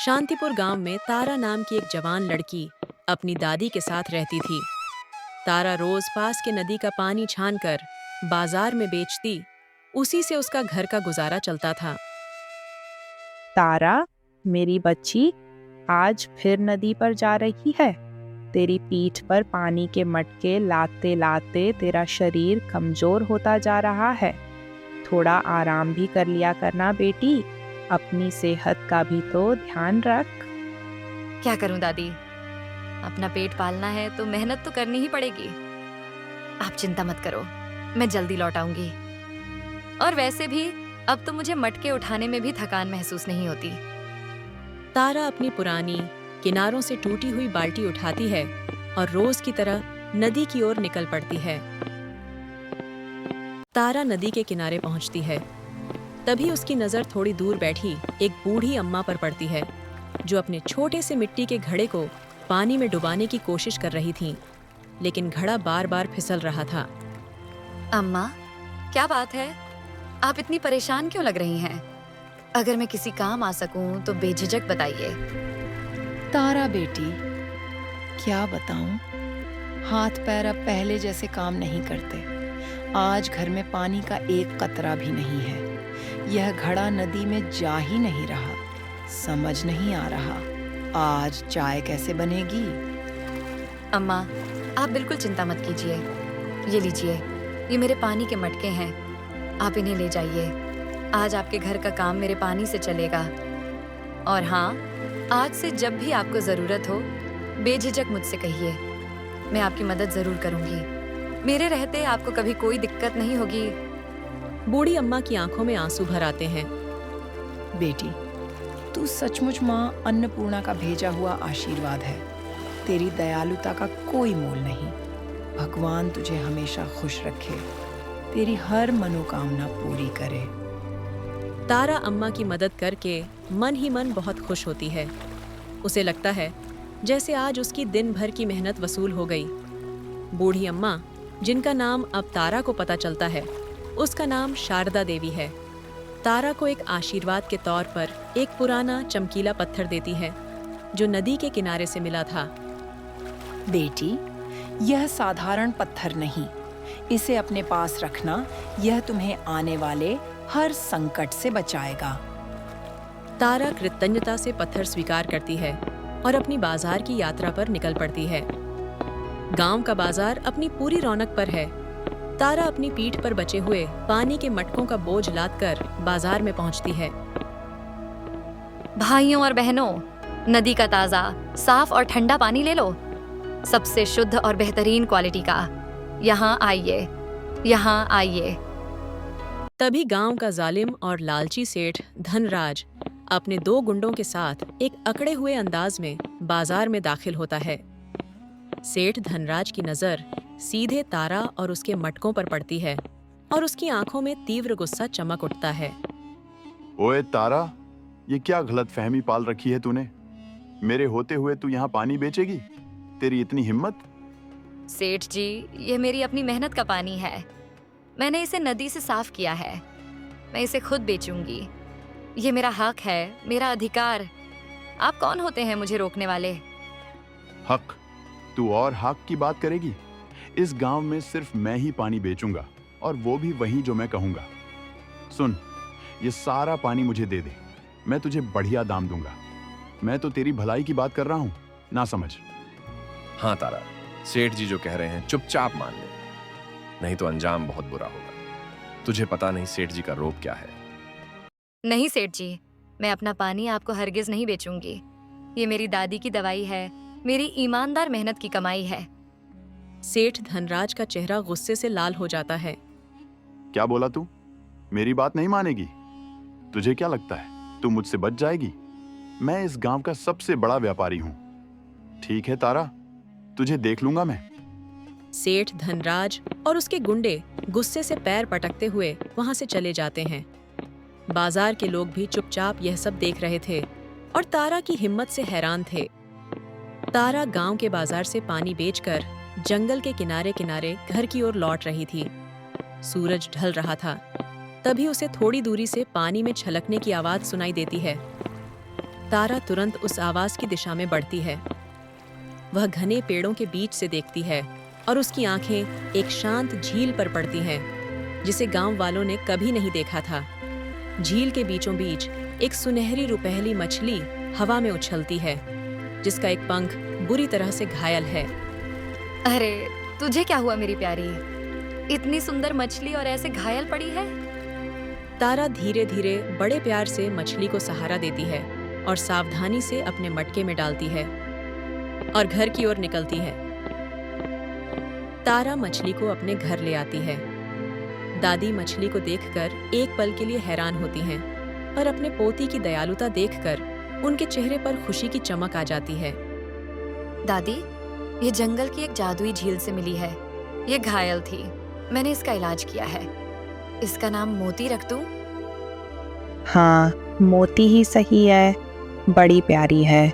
शांतिपुर गांव में तारा नाम की एक जवान लड़की अपनी दादी के साथ रहती थी। तारा रोज पास के नदी का पानी छानकर बाजार में बेचती। उसी से उसका घर का गुजारा चलता था। तारा, मेरी बच्ची, आज फिर नदी पर जा रही है। तेरी पीठ पर पानी के मटके लाते लाते तेरा शरीर कमजोर होता जा रहा है। थोड़ा आराम भी कर लिया करना बेटी। अपनी सेहत का भी तो ध्यान रख। क्या करूं दादी, अपना पेट पालना है तो मेहनत तो करनी ही पड़ेगी। आप चिंता मत करो, मैं जल्दी लौट आऊंगी। और वैसे भी अब तो मुझे मटके उठाने में भी थकान महसूस नहीं होती। तारा अपनी पुरानी किनारों से टूटी हुई बाल्टी उठाती है और रोज की तरह नदी की ओर निकल पड़ती है। तारा नदी के किनारे पहुंचती है। तभी उसकी नजर थोड़ी दूर बैठी एक बूढ़ी अम्मा पर पड़ती है, जो अपने छोटे से मिट्टी के घड़े को पानी में डुबाने की कोशिश कर रही थीं, लेकिन घड़ा बार बार फिसल रहा था। अम्मा, क्या बात है? आप इतनी परेशान क्यों लग रही हैं? अगर मैं किसी काम आ सकूं तो बेझिझक बताइए। तारा बेटी, क्या बताऊं, हाथ पैर अब पहले जैसे काम नहीं करते। आज घर में पानी का एक कतरा भी नहीं है। यह घड़ा नदी में जा ही नहीं रहा। समझ नहीं आ रहा आज चाय कैसे बनेगी। अम्मा, आप बिल्कुल चिंता मत कीजिए। ये लीजिए, ये मेरे पानी के मटके हैं। आप इन्हें ले जाइए। आज आपके घर का काम मेरे पानी से चलेगा। और हाँ, आज से जब भी आपको जरूरत हो, बेझिझक मुझसे कहिए। मैं आपकी मदद जरूर करूंगी। मेरे रहते आपको कभी कोई दिक्कत नहीं होगी। बूढ़ी अम्मा की आंखों में आंसू भर आते हैं। बेटी, तू सचमुच माँ अन्नपूर्णा का भेजा हुआ आशीर्वाद है। तेरी दयालुता का कोई मोल नहीं। भगवान तुझे हमेशा खुश रखे, तेरी हर मनोकामना पूरी करे। तारा अम्मा की मदद करके मन ही मन बहुत खुश होती है। उसे लगता है जैसे आज उसकी दिन भर की मेहनत वसूल हो गई। बूढ़ी अम्मा, जिनका नाम अब तारा को पता चलता है, उसका नाम शारदा देवी है, तारा को एक आशीर्वाद के तौर पर एक पुराना चमकीला पत्थर देती है, जो नदी के किनारे से मिला था। बेटी, यह साधारण पत्थर नहीं, इसे अपने पास रखना। यह तुम्हें आने वाले हर संकट से बचाएगा। तारा कृतज्ञता से पत्थर स्वीकार करती है और अपनी बाजार की यात्रा पर निकल पड़ती है। गांव का बाजार अपनी पूरी रौनक पर है। तारा अपनी पीठ पर बचे हुए पानी के मटकों का बोझ लादकर बाजार में पहुंचती है। भाइयों और बहनों, नदी का ताजा, साफ और ठंडा पानी ले लो, सबसे शुद्ध और बेहतरीन क्वालिटी का। यहाँ आइए, यहाँ आइए। तभी गांव का जालिम और लालची सेठ धनराज अपने 2 गुंडों के साथ एक अकड़े हुए अंदाज में बाजार में दाखिल होता है। सेठ धनराज की नजर सीधे तारा और उसके मटकों पर पड़ती है और उसकी आंखों में तीव्र गुस्सा चमक उठता है। ओए तारा, ये क्या गलतफहमी पाल रखी है तूने? मेरे होते हुए तू यहाँ पानी बेचेगी? तेरी इतनी हिम्मत? सेठ जी, ये मेरी अपनी मेहनत का पानी है। मैंने इसे नदी से साफ किया है। मैं इसे खुद बेचूंगी। ये मेरा हक है, मेरा अधिकार। आप कौन होते हैं मुझे रोकने वाले? हक? तू और हक की बात करेगी? इस गांव में सिर्फ मैं ही पानी बेचूंगा, और वो भी वही जो मैं कहूंगा। सुन, ये सारा पानी मुझे दे दे, मैं तुझे बढ़िया दाम दूंगा। मैं तो तेरी भलाई की बात कर रहा हूं, ना समझ। हाँ तारा, सेठ जी जो कह रहे हैं चुपचाप मान ले, नहीं तो अंजाम बहुत बुरा होगा। तुझे पता नहीं सेठ जी का रोग क्या है। नहीं सेठ जी, मैं अपना पानी आपको हरगिज नहीं बेचूंगी। ये मेरी दादी की दवाई है, मेरी ईमानदार मेहनत की कमाई है। सेठ धनराज का चेहरा गुस्से से लाल हो जाता है। क्या बोला तू? मेरी बात नहीं मानेगी? तुझे क्या लगता है तू मुझसे बच जाएगी? मैं इस गांव का सबसे बड़ा व्यापारी हूं। ठीक है तारा, तुझे देख लूंगा मैं। सेठ धनराज और उसके गुंडे गुस्से से पैर पटकते हुए वहां से चले जाते हैं। बाजार के लोग भी चुपचाप यह सब देख रहे थे और तारा की हिम्मत से हैरान थे। तारा गांव के बाजार से पानी बेचकर जंगल के किनारे किनारे घर की ओर लौट रही थी। सूरज ढल रहा था। तभी उसे थोड़ी दूरी से पानी में छलकने की आवाज सुनाई देती है। तारा तुरंत उस आवाज की दिशा में बढ़ती है। वह घने पेड़ों के बीच से देखती है और उसकी आंखें एक शांत झील पर पड़ती हैं, जिसे गांव वालों ने कभी नहीं देखा था। झील के बीचों बीच एक सुनहरी रुपहली मछली हवा में उछलती है, जिसका एक पंख बुरी तरह से घायल है। अरे तुझे क्या हुआ मेरी प्यारी? इतनी सुंदर मछली और ऐसे घायल पड़ी है। तारा धीरे धीरे बड़े प्यार से मछली को सहारा देती है और सावधानी से अपने मटके में डालती है और घर की ओर निकलती है। तारा मछली को अपने घर ले आती है। दादी मछली को देखकर एक पल के लिए हैरान होती हैं, पर अपने पोती की दयालुता देखकर उनके चेहरे पर खुशी की चमक आ जाती है। दादी, ये जंगल की एक जादुई झील से मिली है। ये घायल थी, मैंने इसका इलाज किया है। इसका नाम मोती रख दूं? हाँ, मोती ही सही है, बड़ी प्यारी है।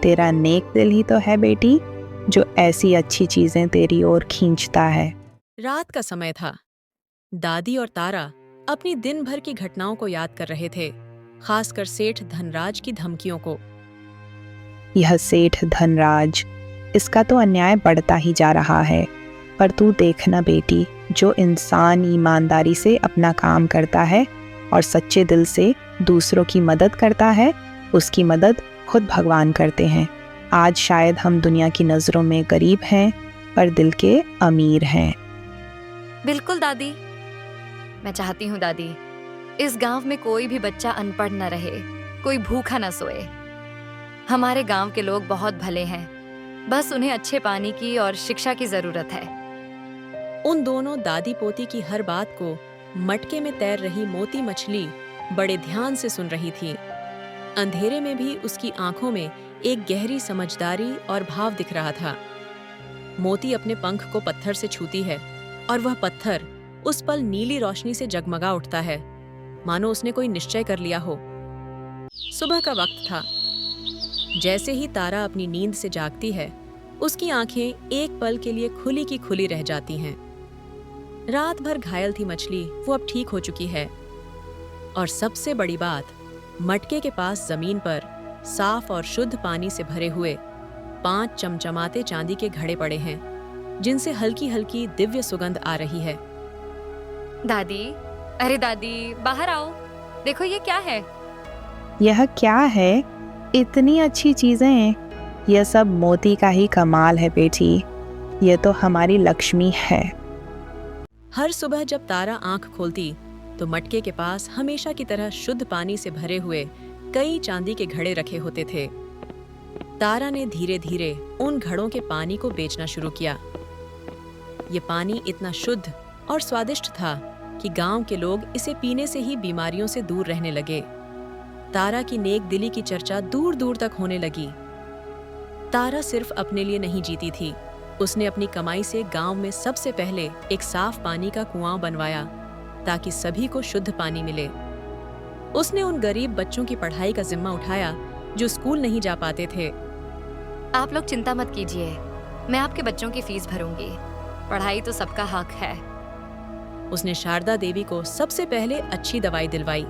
तेरा नेक दिल ही तो है बेटी, जो ऐसी अच्छी चीजें तेरी ओर खींचता है। रात का समय था। दादी और तारा अपनी दिन भर की घटनाओं को याद कर रहे थे, खासकर सेठ धनराज की धमकियों को। यह सेठ धनराज, इसका तो अन्याय बढ़ता ही जा रहा है। पर तू देखना बेटी, जो इंसान ईमानदारी से अपना काम करता है और सच्चे दिल से दूसरों की मदद करता है, उसकी मदद खुद भगवान करते हैं। आज शायद हम दुनिया की नज़रों में गरीब हैं, पर दिल के अमीर हैं। बिल्कुल दादी, मैं चाहती हूँ दादी, इस गांव में कोई भी बच्चा अनपढ़ न रहे, कोई भूखा न सोए। हमारे गांव के लोग बहुत भले हैं, बस उन्हें अच्छे पानी की और शिक्षा की जरूरत है। उन दोनों दादी पोती की हर बात को मटके में तैर रही मोती मछली बड़े ध्यान से सुन रही थी। अंधेरे में भी उसकी आंखों में एक गहरी समझदारी और भाव दिख रहा था। मोती अपने पंख को पत्थर से छूती है और वह पत्थर उस पल नीली रोशनी से जगमगा उठता है, मानो उसने कोई निश्चय कर लिया हो। सुबह का वक्त था। जैसे ही तारा अपनी नींद से जागती है, उसकी आंखें एक पल के लिए खुली की खुली रह जाती हैं। रात भर घायल थी मछली, वो अब ठीक हो चुकी है। और सबसे बड़ी बात, मटके के पास जमीन पर साफ और शुद्ध पानी से भरे हुए 5 चमचमाते चांदी के घड़े पड़े हैं, जिनसे हल्की हल्की दिव्य सुगंध आ रही है। दादी, अरे दादी, बाहर आओ, देखो ये क्या है। यह क्या है? इतनी अच्छी चीजें, यह सब मोती का ही कमाल है बेटी। यह तो हमारी लक्ष्मी है। हर सुबह जब तारा आंख खोलती तो मटके के पास हमेशा की तरह शुद्ध पानी से भरे हुए कई चांदी के घड़े रखे होते थे। तारा ने धीरे धीरे उन घड़ों के पानी को बेचना शुरू किया। ये पानी इतना शुद्ध और स्वादिष्ट था कि गांव के लोग इसे पीने से ही बीमारियों से दूर रहने लगे। तारा की नेक दिली की चर्चा दूर दूर तक होने लगी। तारा सिर्फ अपने लिए नहीं जीती थी, उसने अपनी कमाई से गांव में सबसे पहले एक साफ पानी का कुआं बनवाया, ताकि सभी को शुद्ध पानी मिले। उसने उन गरीब बच्चों की पढ़ाई का जिम्मा उठाया जो स्कूल नहीं जा पाते थे। आप लोग चिंता मत कीजिए, मैं आपके बच्चों की फीस भरूंगी। पढ़ाई तो सबका हक है। उसने शारदा देवी को सबसे पहले अच्छी दवाई दिलवाई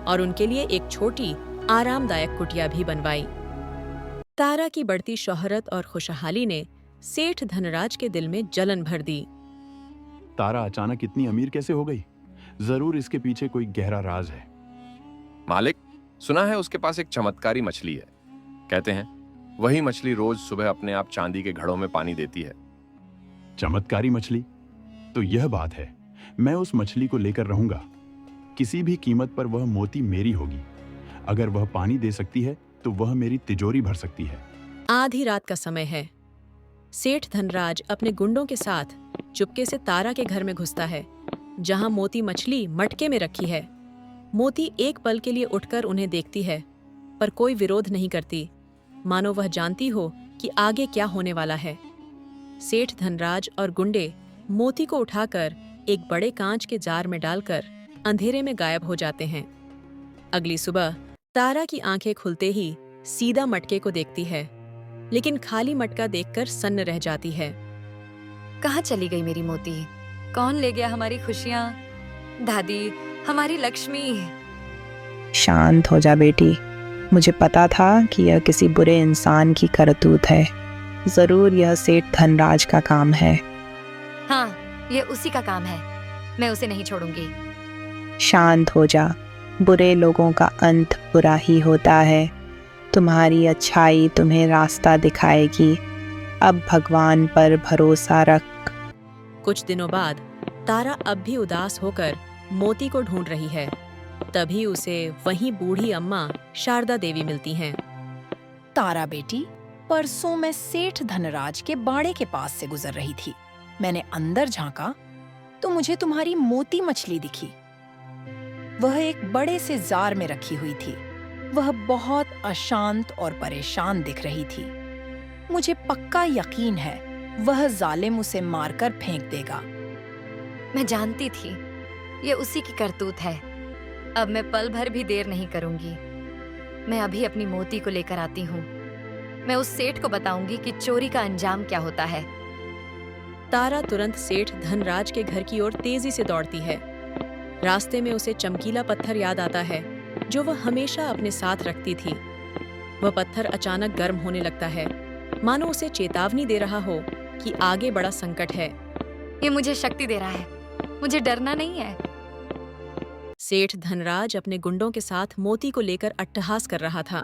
और उनके लिए एक छोटी आरामदायक कुटिया भी बनवाई। तारा की बढ़ती शोहरत और खुशहाली ने सेठ धनराज के दिल में जलन भर दी। तारा अचानक इतनी अमीर कैसे हो गई? जरूर इसके पीछे कोई गहरा राज है। मालिक, सुना है उसके पास एक चमत्कारी मछली है। कहते हैं वही मछली रोज सुबह अपने आप चांदी के घड़ों में पानी देती है। चमत्कारी मछली? तो यह बात है, मैं उस मछली को लेकर रहूंगा। किसी भी कीमत पर वह मोती मेरी होगी। अगर वह पानी दे सकती है तो वह मेरी तिजोरी भर सकती है। आधी रात का समय है। सेठ धनराज अपने गुंडों के साथ चुपके से तारा के घर में घुसता है, जहां मोती मछली मटके में रखी है। मोती एक पल के लिए उठकर उन्हें देखती है, पर कोई विरोध नहीं करती, मानो वह जानती हो कि आगे क्या होने वाला है। सेठ धनराज और गुंडे मोती को उठाकर एक बड़े कांच के जार में डालकर अंधेरे में गायब हो जाते हैं। अगली सुबह तारा की आंखें खुलते ही सीधा मटके को देखती है, लेकिन खाली मटका देखकर सन्न रह जाती है। कहाँ चली गई मेरी मोती? कौन ले गया हमारी खुशियाँ? दादी, हमारी लक्ष्मी। शांत हो जा बेटी, मुझे पता था कि यह किसी बुरे इंसान की करतूत है। ज़रूर यह सेठ धनराज का काम है। हाँ, ये उसी का काम है। मैं उसे नहीं छोड़ूंगी। शांत हो जा। बुरे लोगों का अंत बुरा ही होता है। तुम्हारी अच्छाई तुम्हें रास्ता दिखाएगी। अब भगवान पर भरोसा रख। कुछ दिनों बाद तारा अब भी उदास होकर मोती को ढूंढ रही है। तभी उसे वहीं बूढ़ी अम्मा शारदा देवी मिलती हैं। तारा बेटी, परसों मैं सेठ धनराज के बाड़े के पास से गुजर रही थी। मैंने अंदर झांका तो मुझे तुम्हारी मोती मछली दिखी। वह एक बड़े से जार में रखी हुई थी। वह बहुत अशांत और परेशान दिख रही थी। मुझे पक्का यकीन है वह जालिम उसे मारकर फेंक देगा। मैं जानती थी ये उसी की करतूत है। अब मैं पल भर भी देर नहीं करूंगी। मैं अभी अपनी मोती को लेकर आती हूँ। मैं उस सेठ को बताऊंगी कि चोरी का अंजाम क्या होता है। तारा तुरंत सेठ धनराज के घर की ओर तेजी से दौड़ती है। रास्ते में उसे चमकीला पत्थर याद आता है जो वह हमेशा अपने साथ रखती थी। वह पत्थर अचानक गर्म होने लगता है, मानो उसे चेतावनी दे रहा हो कि आगे बड़ा संकट है। ये मुझे शक्ति दे रहा है। मुझे डरना नहीं है। सेठ धनराज अपने गुंडों के साथ मोती को लेकर अट्टहास कर रहा था।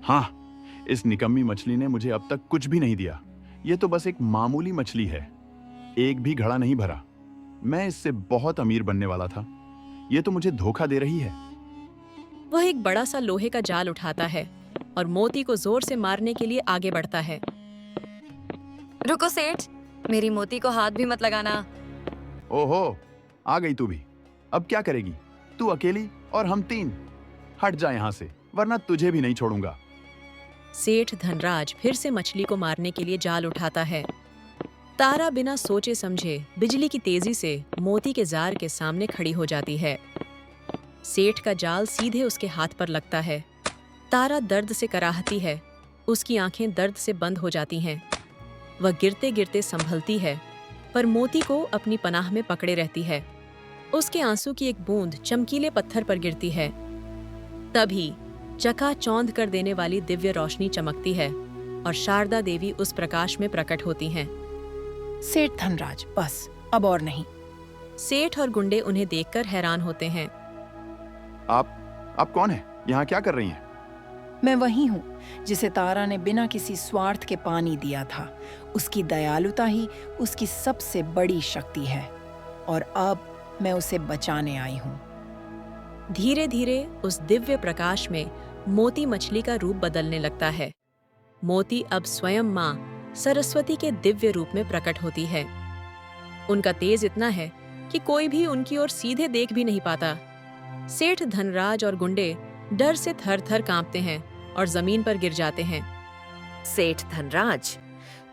हाँ, इस निकम्मी मछली ने मुझे अब तक कुछ भी नहीं दिया। ये तो बस एक मामूली मछली है। एक भी घड़ा नहीं भरा। मैं इससे बहुत अमीर बनने वाला था। ये तो मुझे धोखा दे रही है। वह एक बड़ा सा लोहे का जाल उठाता है और मोती को जोर से मारने के लिए आगे बढ़ता है। रुको सेठ, मेरी मोती को हाथ भी मत लगाना। ओहो, आ गई तू भी। अब क्या करेगी? तू अकेली और हम तीन। हट जा यहाँ से, वरना तुझे भी नहीं छोड़ूंगा। सेठ धनराज फिर से मछली को मारने के लिए जाल उठाता है। तारा बिना सोचे समझे बिजली की तेजी से मोती के जार के सामने खड़ी हो जाती है। सेठ का जाल सीधे उसके हाथ पर लगता है। तारा दर्द से कराहती है। उसकी आंखें दर्द से बंद हो जाती हैं। वह गिरते गिरते संभलती है, पर मोती को अपनी पनाह में पकड़े रहती है। उसके आंसू की एक बूंद चमकीले पत्थर पर गिरती है। तभी चकाचौंध कर देने वाली दिव्य रोशनी चमकती है और शारदा देवी उस प्रकाश में प्रकट होती हैं। सेठ धनराज, बस अब और नहीं। सेठ और गुंडे उन्हें देखकर हैरान होते हैं। आप कौन है? यहाँ क्या कर रही हैं? मैं वही हूँ जिसे तारा ने बिना किसी स्वार्थ के पानी दिया था। उसकी दयालुता ही उसकी सबसे बड़ी शक्ति है और अब मैं उसे बचाने आई हूँ। धीरे धीरे उस दिव्य प्रकाश में मोती मछली का रूप बदलने लगता है। मोती अब स्वयं माँ सरस्वती के दिव्य रूप में प्रकट होती है। उनका तेज इतना है कि कोई भी उनकी ओर सीधे देख भी नहीं पाता। सेठ धनराज और गुंडे डर से थर-थर कांपते हैं और जमीन पर गिर जाते हैं। सेठ धनराज,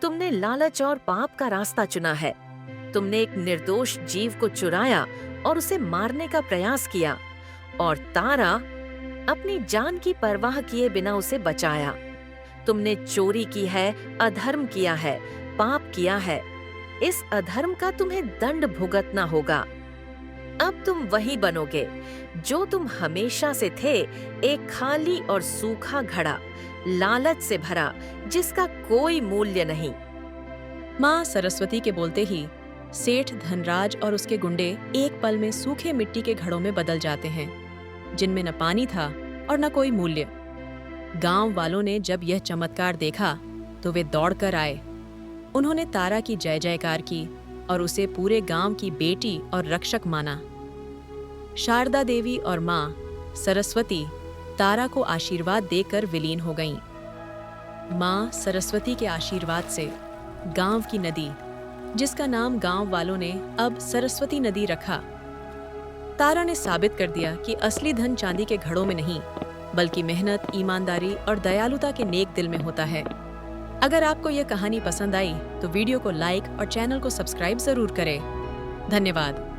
तुमने लालच और पाप का रास्ता चुना है। तुमने एक निर्दोष जीव को चुराया और उसे मारने का प्रयास किया, और तारा अपनी जान की परवाह किए बिना उसे बचाया। तुमने चोरी की है, अधर्म किया है, पाप किया है। इस अधर्म का तुम्हें दंड भुगतना होगा। अब तुम वही बनोगे जो तुम हमेशा से थे, एक खाली और सूखा घड़ा, लालच से भरा, जिसका कोई मूल्य नहीं। माँ सरस्वती के बोलते ही सेठ धनराज और उसके गुंडे एक पल में सूखे मिट्टी के घड़ों में बदल जाते हैं, जिनमें न पानी था और न कोई मूल्य। गांव वालों ने जब यह चमत्कार देखा तो वे दौड़कर आए। उन्होंने तारा की जय जयकार की और उसे पूरे गांव की बेटी और रक्षक माना। शारदा देवी और माँ सरस्वती तारा को आशीर्वाद देकर विलीन हो गईं। माँ सरस्वती के आशीर्वाद से गांव की नदी, जिसका नाम गांव वालों ने अब सरस्वती नदी रखा, तारा ने साबित कर दिया कि असली धन चांदी के घड़ों में नहीं, बल्कि मेहनत, ईमानदारी और दयालुता के नेक दिल में होता है। अगर आपको यह कहानी पसंद आई तो वीडियो को लाइक और चैनल को सब्सक्राइब जरूर करें। धन्यवाद।